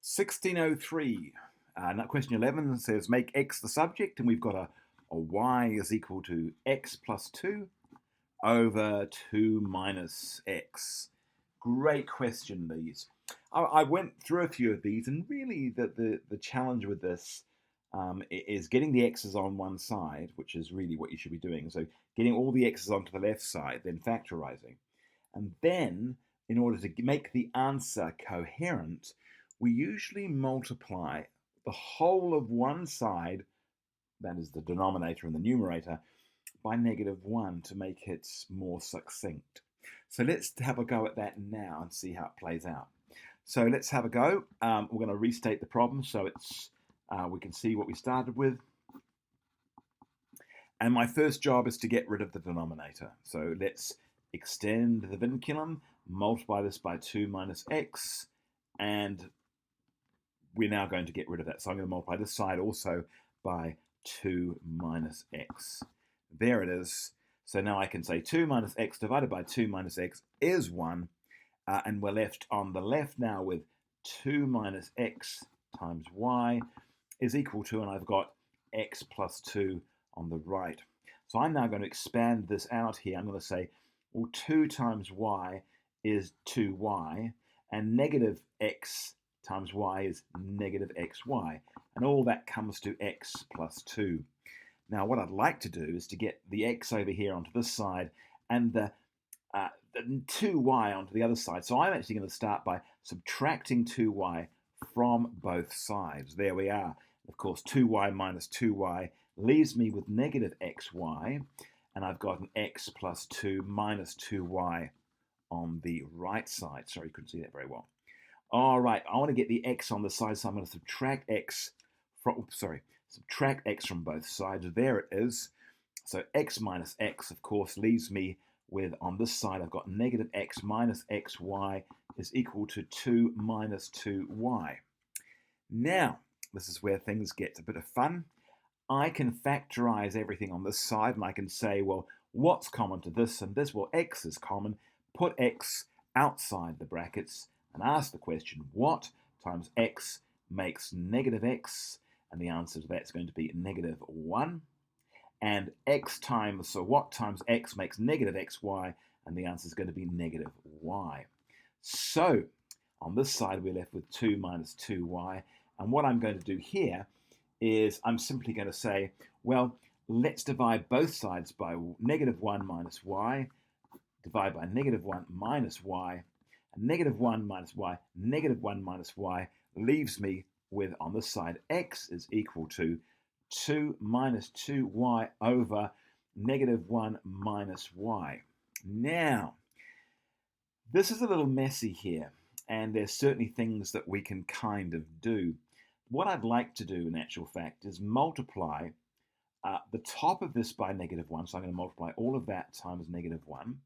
1603. Question 11 says make x the subject, and we've got a y is equal to x plus 2 over 2 minus x. Great question, these. I went through a few of these, and really the challenge with this is getting the x's on one side, which is really what you should be doing. So getting all the x's onto the left side, then factorizing. And then, in order to make the answer coherent, we usually multiply the whole of one side, that is the denominator and the numerator, by -1 to make it more succinct. So let's have a go at that now and see how it plays out. So let's have a go. We're going to restate the problem so we can see what we started with. And my first job is to get rid of the denominator. So let's extend the vinculum, multiply this by 2 minus x, and we're now going to get rid of that. So I'm going to multiply this side also by 2 minus x. There it is. So now I can say 2 minus x divided by 2 minus x is 1. And we're left on the left now with 2 minus x times y is equal to, and I've got x plus 2 on the right. So I'm now going to expand this out here. I'm going to say, well, 2 times y is 2y, and negative x times y is negative xy. And all that comes to x plus 2. Now, what I'd like to do is to get the x over here onto this side and the 2y onto the other side. So I'm actually going to start by subtracting 2y from both sides. There we are. Of course, 2y minus 2y leaves me with negative xy, and I've got an x plus 2 minus 2y on the right side. Sorry, you couldn't see that very well. All right, I want to get the x on the side, so I'm going to subtract x from both sides. There it is. So x minus x, of course, leaves me with, on this side, I've got negative x minus xy is equal to 2 minus 2y. Now, this is where things get a bit of fun. I can factorize everything on this side, and I can say, well, what's common to this and this? Well, x is common. Put x outside the brackets and ask the question, what times x makes negative x? And the answer to that is going to be -1. And x times, so what times x makes negative xy? And the answer is going to be -y. So on this side, we're left with 2 minus 2y. And what I'm going to do here is I'm simply going to say, well, let's divide both sides by -1 minus y, divide by -1 minus y, and -1 minus y, -1 minus y leaves me with, on this side, x is equal to 2 minus 2y over -1 minus y. Now, this is a little messy here, and there's certainly things that we can kind of do. What I'd like to do, in actual fact, is multiply the top of this by -1. So I'm going to multiply all of that times -1.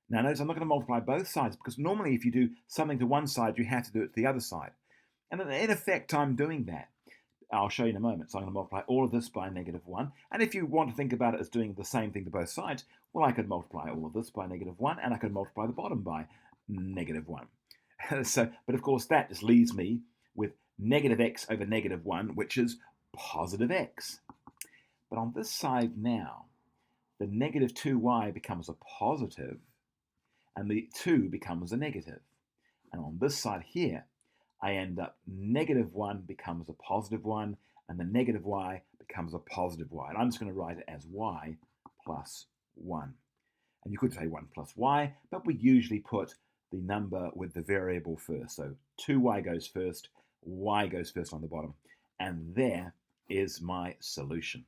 Now notice I'm not going to multiply both sides, because normally if you do something to one side, you have to do it to the other side. And in effect, I'm doing that. I'll show you in a moment. So I'm going to multiply all of this by -1. And if you want to think about it as doing the same thing to both sides, well, I could multiply all of this by -1, and I could multiply the bottom by -1. But of course, that just leaves me with negative x over -1, which is positive x. But on this side now, the negative 2y becomes a positive, and the 2 becomes a negative. And on this side here, I end up -1 becomes a positive 1, and the negative y becomes a positive y. And I'm just going to write it as y plus 1. And you could say 1 plus y, but we usually put the number with the variable first. So 2y goes first, y goes first on the bottom, and there is my solution.